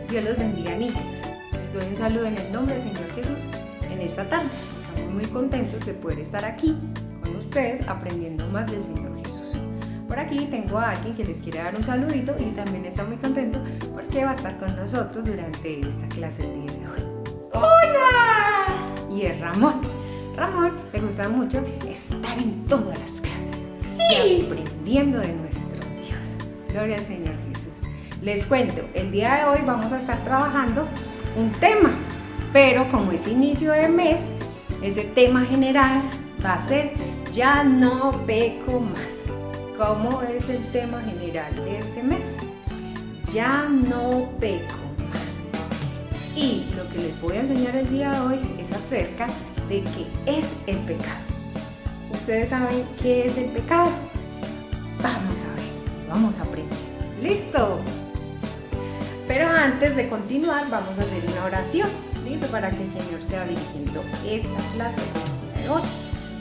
Dios los bendiga, niños. Les doy un saludo en el nombre del Señor Jesús en esta tarde. Estamos muy contentos de poder estar aquí con ustedes aprendiendo más del Señor Jesús. Por aquí tengo a alguien que les quiere dar un saludito y también está muy contento porque va a estar con nosotros durante esta clase el día de hoy. ¡Hola! Y es Ramón. Ramón le gusta mucho estar en todas las clases. Sí. Y aprendiendo de nuestro Dios. Gloria al Señor Jesús. Les cuento, el día de hoy vamos a estar trabajando un tema, pero como es inicio de mes, ese tema general va a ser ya no peco más. ¿Cómo es el tema general de este mes? Ya no peco más. Y lo que les voy a enseñar el día de hoy es acerca de qué es el pecado. ¿Ustedes saben qué es el pecado? Vamos a ver, vamos a aprender. ¿Listo? Pero antes de continuar vamos a hacer una oración, ¿listo? Para que el Señor sea dirigiendo esta clase el día de hoy.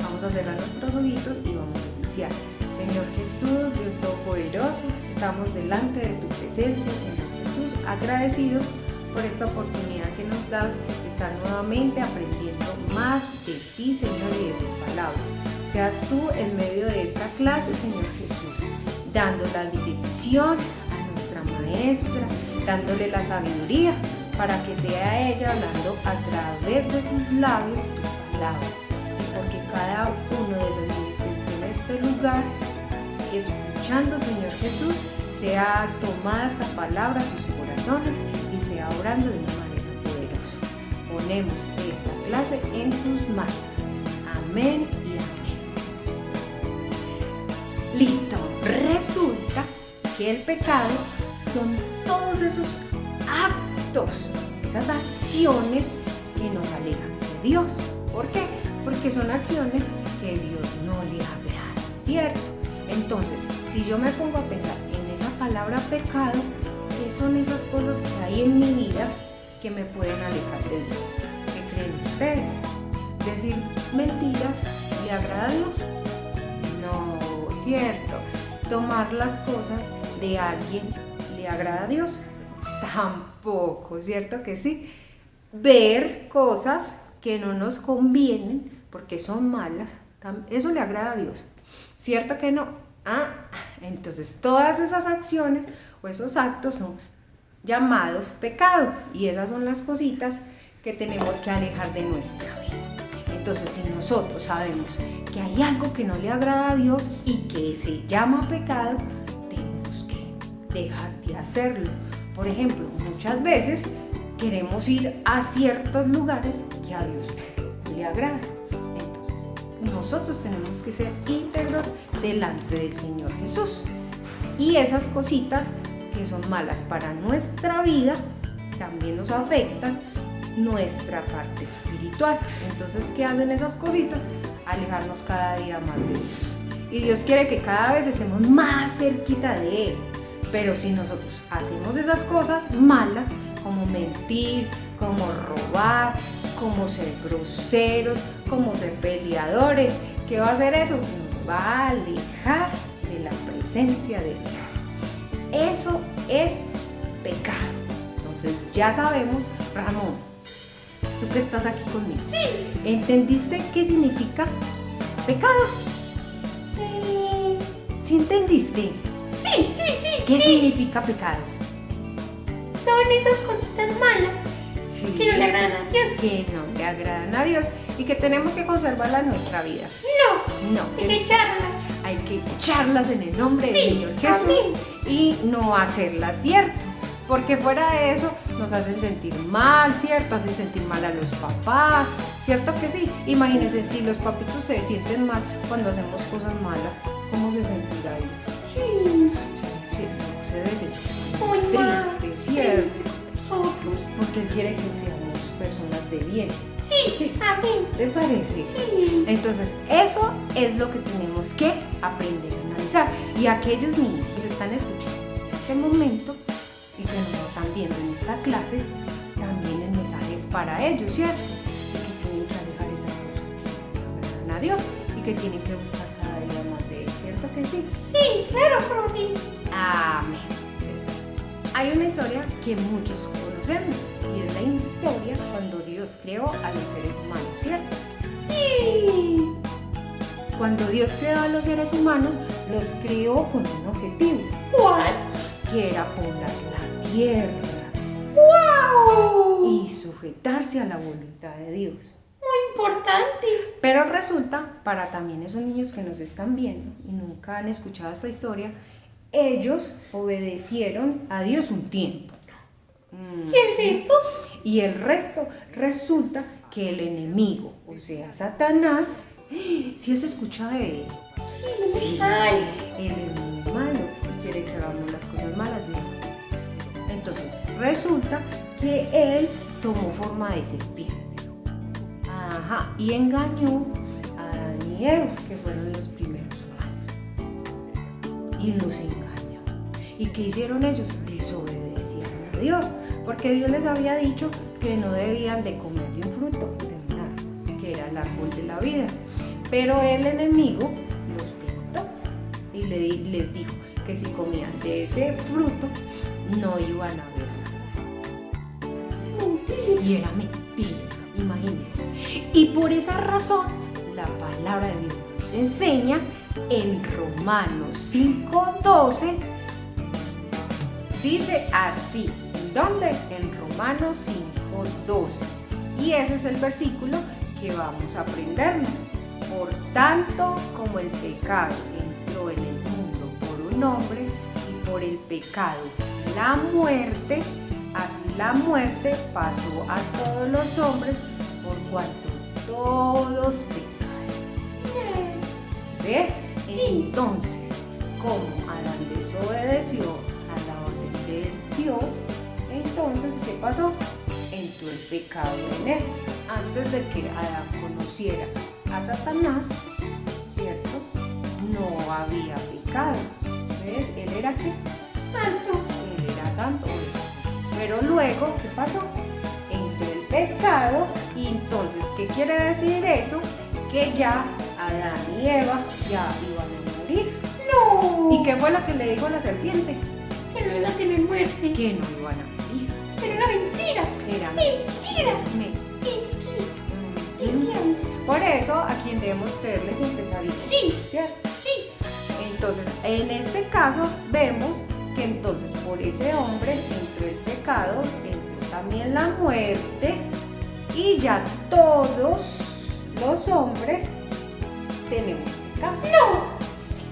Vamos a cerrar nuestros ojitos y vamos a iniciar. Señor Jesús, Dios Todopoderoso, estamos delante de tu presencia, Señor Jesús, agradecidos por esta oportunidad que nos das de estar nuevamente aprendiendo más de ti, Señor, y de tu palabra. Seas tú en medio de esta clase, Señor Jesús, dando la dirección a nuestra maestra, dándole la sabiduría para que sea ella hablando a través de sus labios tu palabra. Porque cada uno de los niños que esté en este lugar, escuchando, Señor Jesús, sea tomada esta palabra a sus corazones y sea orando de una manera poderosa. Ponemos esta clase en tus manos. Amén y amén. Listo. Resulta que el pecado son todos esos actos, esas acciones que nos alejan de Dios. ¿Por qué? Porque son acciones que a Dios no le agradan, ¿cierto? Entonces, si yo me pongo a pensar en esa palabra pecado, ¿qué son esas cosas que hay en mi vida que me pueden alejar de Dios? ¿Qué creen ustedes? ¿Decir mentiras le agrada a Dios? No, ¿cierto? ¿Tomar las cosas de alguien le agrada a Dios? Tampoco, ¿cierto que sí? Ver cosas que no nos convienen porque son malas, eso le agrada a Dios, ¿cierto que no? Entonces todas esas acciones o esos actos son llamados pecado y esas son las cositas que tenemos que alejar de nuestra vida. Entonces si nosotros sabemos que hay algo que no le agrada a Dios y que se llama pecado, tenemos que dejar de hacerlo. Por ejemplo, muchas veces queremos ir a ciertos lugares que a Dios no le agrada. Entonces, nosotros tenemos que ser íntegros delante del Señor Jesús. Y esas cositas que son malas para nuestra vida también nos afectan nuestra parte espiritual. Entonces, ¿qué hacen esas cositas? Alejarnos cada día más de Dios. Y Dios quiere que cada vez estemos más cerquita de Él. Pero si nosotros hacemos esas cosas malas, como mentir, como robar, como ser groseros, como ser peleadores, ¿qué va a hacer eso? Nos va a alejar de la presencia de Dios. Eso es pecado. Entonces ya sabemos, Ramón, tú que estás aquí conmigo, Sí. ¿entendiste qué significa pecado? ¿Sí entendiste? Sí. ¿Qué significa pecado? Son esas cositas malas que no le agradan a Dios. Que no le agradan a Dios y que tenemos que conservarlas en nuestra vida. No, hay que echarlas. Hay que echarlas en el nombre del Señor Jesús amén. y no hacerlas, ¿cierto? Porque fuera de eso nos hacen sentir mal, ¿cierto? Hacen sentir mal a los papás, ¿cierto que sí? Imagínense, si los papitos se sienten mal cuando hacemos cosas malas, ¿cómo se sentirá ellos? Sí. Se debe sentir Muy mal. triste, ¿cierto? Nosotros. Porque Él quiere que seamos personas de bien. Sí, amén. ¿Te parece? Sí. Entonces, eso es lo que tenemos que aprender a analizar. Y aquellos niños que están escuchando en este momento y que nos están viendo en esta clase, también el mensaje es para ellos, ¿cierto? De que tienen que alejar esas cosas que no agradan a Dios y que tienen que buscar cada día más de Él, ¿cierto que sí? Sí, claro, profe. Amén. Hay una historia que muchos conocen conocemos y es la historia cuando Dios creó a los seres humanos, ¿cierto? Sí. Cuando Dios creó a los seres humanos, los creó con un objetivo, ¿Cuál? que era poblar la tierra ¡Wow! y sujetarse a la voluntad de Dios. Muy importante. Pero resulta, para también esos niños que nos están viendo y nunca han escuchado esta historia, ellos obedecieron a Dios un tiempo. ¿Y el resto? Y el resto resulta que el enemigo, o sea, Satanás, ¿sí has escuchado de él? Sí. Ay. Él es muy malo y quiere que hagamos las cosas malas de él. Entonces, resulta que él tomó forma de serpiente. Ajá, y engañó a Adán y Eva, que fueron los primeros humanos. Y los engañó. ¿Y qué hicieron ellos? Desobedecieron a Dios, porque Dios les había dicho que no debían de comer de un fruto, de un árbol, que era el árbol de la vida. Pero el enemigo los tentó y les dijo que si comían de ese fruto no iban a ver nada. Y era mentira, imagínense. Y por esa razón la palabra de Dios nos enseña en Romanos 5:12, dice así. ¿Dónde? En Romanos 5:12. Y ese es el versículo que vamos a aprendernos. Por tanto, como el pecado entró en el mundo por un hombre y por el pecado la muerte, así la muerte pasó a todos los hombres por cuanto todos pecaron. ¿Ves? Entonces, como Adán desobedeció a la orden de Dios, entonces, ¿qué pasó? Entró el pecado en él. Antes de que Adán conociera a Satanás, ¿cierto? No había pecado. ¿Ves? Él era ¿qué? Santo. Él era santo. Pero luego, ¿qué pasó? Entró el pecado y entonces, ¿qué quiere decir eso? Que ya Adán y Eva ya iban a morir. No. ¿Y qué fue lo que le dijo la serpiente? Que no iba a tener muerte. Que no iban a morir. Pero era mentira. Era Mentira. mentira. Mentira. Por eso a quien debemos creerle siempre es a Dios. Sí. ¿Cierto? Sí. Entonces, en este caso vemos que entonces por ese hombre entró el pecado, entró también la muerte y ya todos los hombres tenemos pecado. No. Sí.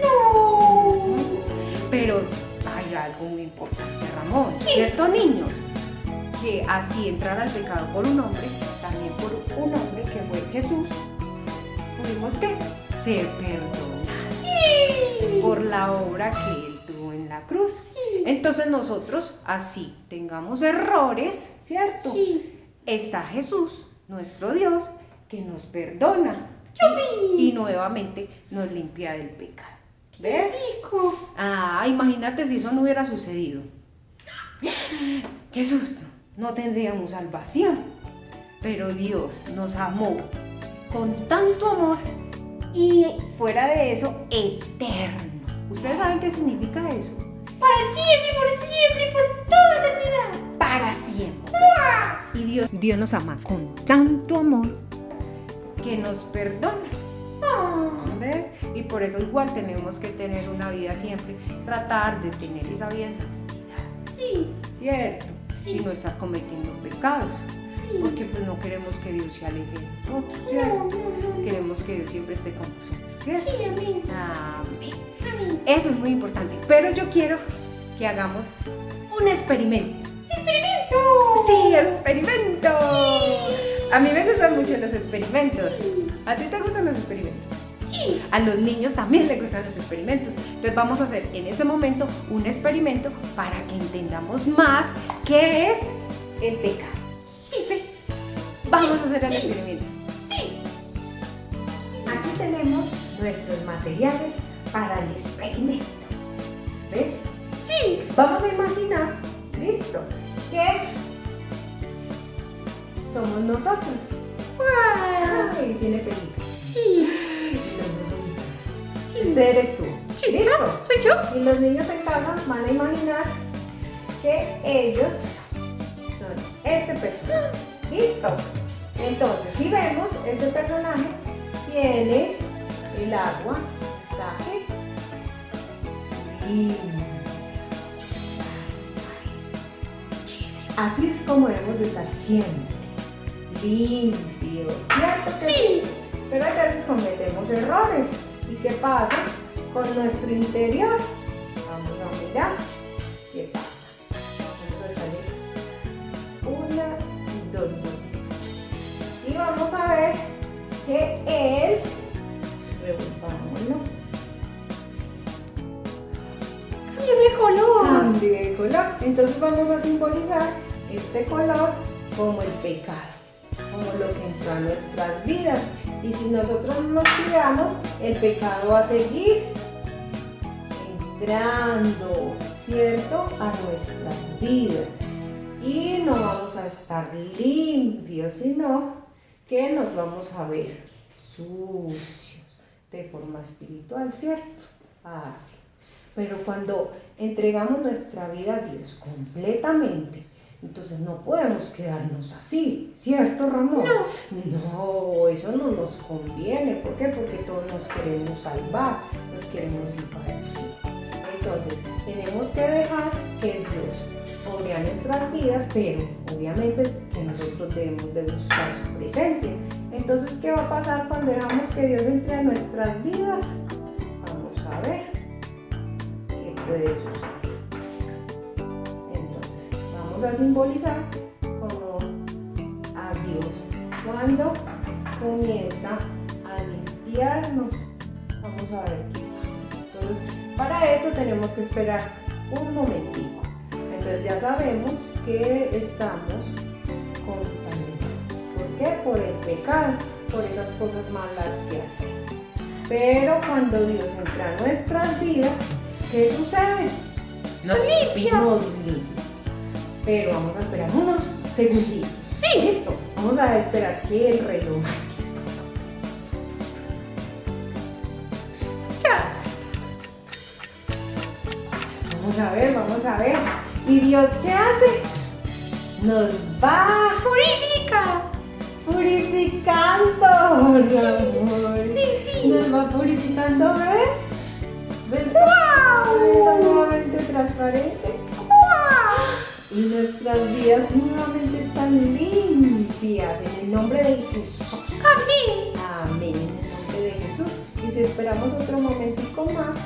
No. Pero hay algo muy importante, Ramón, ¿cierto, niños? Que así entrara el pecado por un hombre, también por un hombre que fue Jesús, pudimos que ser perdonados Sí. por la obra que él tuvo en la cruz. Sí. Entonces nosotros así tengamos errores, ¿cierto? Sí. Está Jesús, nuestro Dios, que nos perdona y nuevamente nos limpia del pecado. ¿Ves? Rico. Ah, imagínate si eso no hubiera sucedido. ¡Qué susto! No tendríamos salvación. Pero Dios nos amó con tanto amor y fuera de eso, eterno. ¿Ustedes saben qué significa eso? Para siempre, por toda la eternidad. Para siempre. Y Dios nos ama con tanto amor que nos perdona. ¿Ves? Y por eso igual tenemos que tener una vida siempre, tratar de tener esa vida en santidad. Sí. ¿Cierto? Sí. Y no estar cometiendo pecados. Sí. Porque pues no queremos que Dios se aleje de nosotros, No, ¿cierto? no, no. Queremos que Dios siempre esté con nosotros, ¿cierto? Sí, amén. Amén. Amén. Eso es muy importante. Pero yo quiero que hagamos un experimento. ¡Experimento! ¡Sí, experimento! Sí. A mí me gustan mucho los experimentos. Sí. ¿A ti te gustan los experimentos? Sí. A los niños también les gustan los experimentos. Entonces vamos a hacer en este momento un experimento para que entendamos más qué es el pecado. Sí. ¿Sí? Vamos a hacer el Sí. experimento. Sí. Aquí tenemos nuestros materiales para el experimento. ¿Ves? Sí. Vamos a imaginar, listo, que somos nosotros. ¡Ay! Tiene pelito. Sí. Y los dos ojitos. Sí. Este eres tú. Sí. ¿Listo? ¿Soy yo? Y los niños en casa van a imaginar que ellos este personaje. ¿Listo? Entonces, si vemos, este personaje tiene el agua, está aquí, limpia. Así es como debemos de estar siempre, limpios, ¿cierto? Que sí. Pero a veces cometemos errores. ¿Y qué pasa con nuestro interior? Vamos a mirar qué pasa. Vamos a echarle 1 y 2 gotitas. Y vamos a ver que él, revolvámoslo, Cambio de color. cambie de color. Entonces vamos a simbolizar este color como el pecado, como lo que entró a nuestras vidas. Y si nosotros no nos cuidamos, el pecado va a seguir entrando, ¿cierto?, a nuestras vidas. Y no vamos a estar limpios, sino que nos vamos a ver sucios de forma espiritual, ¿cierto? Así. Pero cuando entregamos nuestra vida a Dios completamente, entonces no podemos quedarnos así, ¿cierto, Ramón? No, eso no nos conviene. ¿Por qué? Porque todos nos queremos salvar, nos queremos ir para el cielo. Entonces, tenemos que dejar que Dios obre a nuestras vidas, pero obviamente es que nosotros debemos de buscar su presencia. Entonces, ¿qué va a pasar cuando dejamos que Dios entre a nuestras vidas? Vamos a ver qué puede suceder. Vamos a simbolizar como a Dios cuando comienza a limpiarnos. Vamos a ver qué pasa. Entonces, para eso tenemos que esperar un momentico. Entonces ya sabemos que estamos contaminados. ¿Por qué? Por el pecado, por esas cosas malas que hacemos. Pero cuando Dios entra a nuestras vidas, ¿qué sucede? Nos limpia. Nos limpia. Pero vamos a esperar unos segunditos. Sí. Listo. Vamos a esperar que el reloj. Ya. Vamos a ver, vamos a ver. ¿Y Dios qué hace? Nos va purificando, amor. Sí. Nos va purificando, ¿ves? ¿Ves? ¡Guau! Nuevamente transparente. Y nuestras vidas nuevamente están limpias en el nombre de Jesús. Amén. Amén, en el nombre de Jesús. Y si esperamos otro momentico más,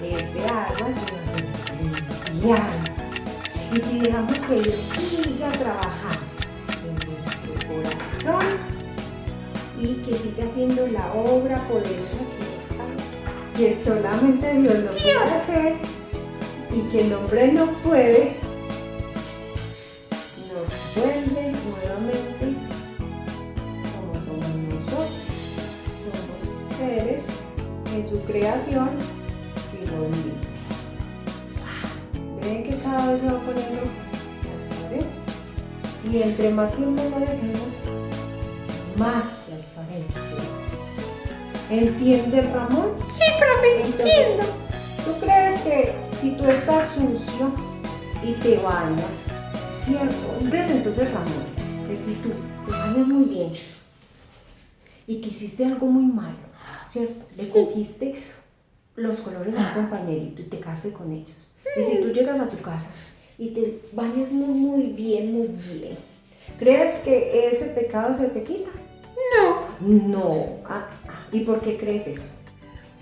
ese agua se va a limpiar. Y si dejamos que Dios siga trabajando en nuestro corazón y que siga haciendo la obra poderosa que solamente Dios lo puede hacer y que el hombre no puede, nos vuelve nuevamente como somos nosotros. Somos seres en su creación y no limpios. ¿Ven que cada vez se va poniendo más claro? Y entre más tiempo lo dejemos, más transparencia. ¿Entiendes, Ramón? Sí, profe, entiendo. ¿Tú crees que si tú estás sucio y te bañas, cierto? ¿Crees entonces, Ramón, que si tú te bañas muy bien y que hiciste algo muy malo, cierto? Le cogiste los colores a un compañerito y te casaste con ellos. Y si tú llegas a tu casa y te bañas muy bien, ¿crees que ese pecado se te quita? No. ¿Y por qué crees eso?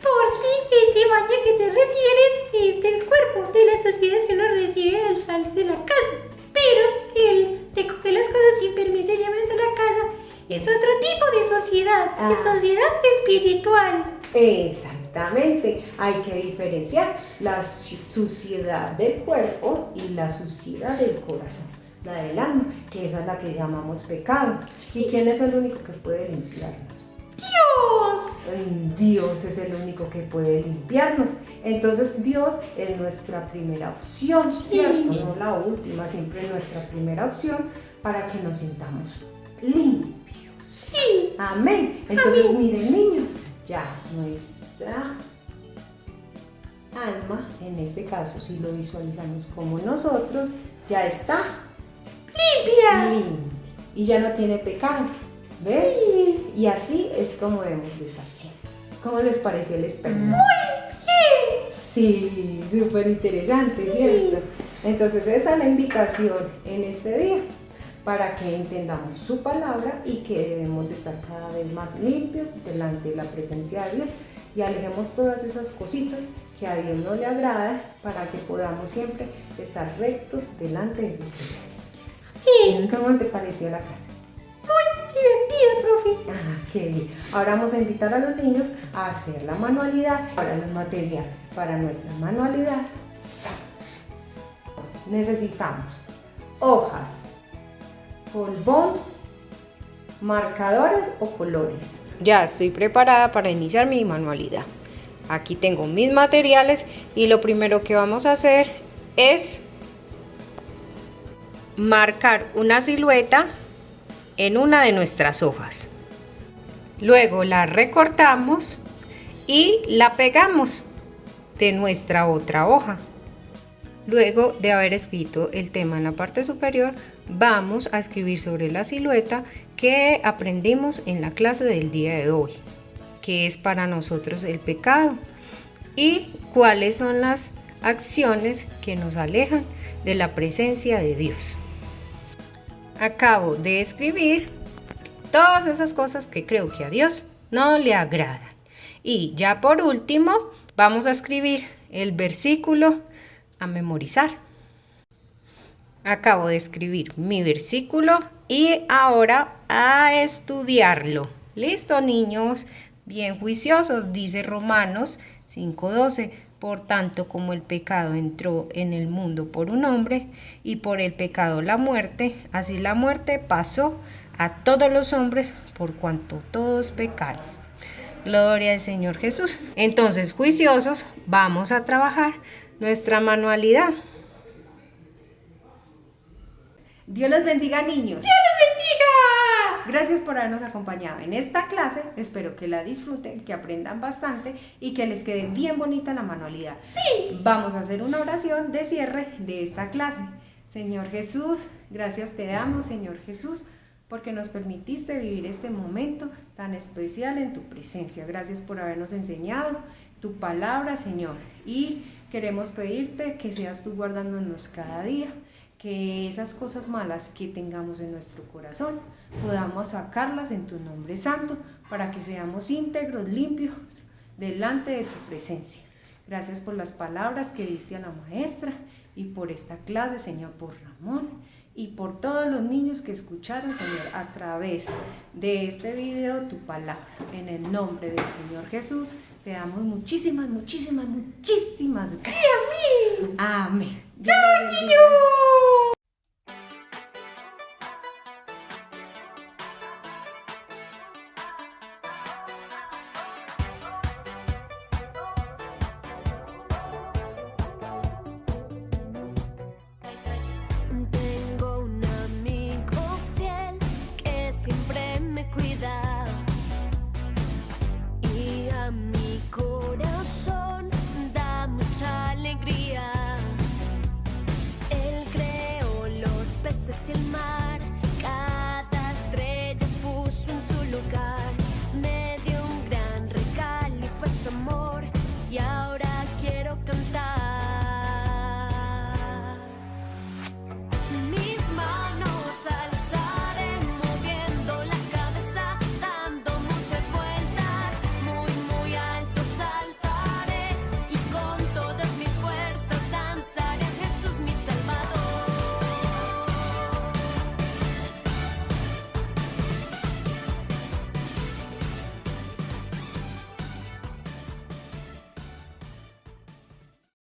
Porque ese baño que te refieres es del cuerpo, de la sociedad que uno recibe al salir de la casa. Pero el de coger las cosas sin permiso y llevarlas a la casa es otro tipo de sociedad, de sociedad espiritual. Exactamente, hay que diferenciar la suciedad del cuerpo y la suciedad del corazón, la del alma, que esa es la que llamamos pecado. ¿Y quién es el único que puede limpiarnos? Dios es el único que puede limpiarnos. Entonces Dios es nuestra primera opción, ¿cierto? No la última, siempre nuestra primera opción para que nos sintamos limpios. Sí. Amén. Entonces miren, niños, ya nuestra alma, en este caso si lo visualizamos como nosotros, ya está Limpia. y ya no tiene pecado. ¿Ven? Sí. Y así es como debemos de estar siempre. ¿Cómo les pareció el experimento? Muy bien. Sí, súper interesante, ¿cierto? Entonces esa es la invitación en este día, para que entendamos su palabra y que debemos de estar cada vez más limpios delante de la presencia de Dios y alejemos todas esas cositas que a Dios no le agrada, para que podamos siempre estar rectos delante de su presencia. Bien. ¿Cómo te pareció la clase? Muy divertida, profe. Ah, qué bien. Ahora vamos a invitar a los niños a hacer la manualidad. Ahora los materiales para nuestra manualidad son: necesitamos hojas, polvón, marcadores o colores. Ya estoy preparada para iniciar mi manualidad. Aquí tengo mis materiales y lo primero que vamos a hacer es marcar una silueta en una de nuestras hojas. Luego la recortamos y la pegamos de nuestra otra hoja. Luego de haber escrito el tema en la parte superior, vamos a escribir sobre la silueta que aprendimos en la clase del día de hoy, que es para nosotros el pecado y cuáles son las acciones que nos alejan de la presencia de Dios. Acabo de escribir todas esas cosas que creo que a Dios no le agradan. Y ya por último, vamos a escribir el versículo a memorizar. Acabo de escribir mi versículo y ahora a estudiarlo. ¿Listo, niños? Bien juiciosos, dice Romanos 5:12. Por tanto, como el pecado entró en el mundo por un hombre, y por el pecado la muerte, así la muerte pasó a todos los hombres, por cuanto todos pecaron. Gloria al Señor Jesús. Entonces, juiciosos, vamos a trabajar nuestra manualidad. Dios los bendiga, niños. ¡Dios los bendiga! Gracias por habernos acompañado en esta clase. Espero que la disfruten, que aprendan bastante y que les quede bien bonita la manualidad. Sí. Vamos a hacer una oración de cierre de esta clase. Señor Jesús, gracias te damos, Señor Jesús, porque nos permitiste vivir este momento tan especial en tu presencia. Gracias por habernos enseñado tu palabra, Señor, y queremos pedirte que seas tú guardándonos cada día, que esas cosas malas que tengamos en nuestro corazón podamos sacarlas en tu nombre santo, para que seamos íntegros, limpios delante de tu presencia. Gracias por las palabras que diste a la maestra y por esta clase, Señor, por Ramón y por todos los niños que escucharon, Señor, a través de este video tu palabra. En el nombre del Señor Jesús te damos muchísimas gracias. Sí, así. Amén. ¡Chao, niños!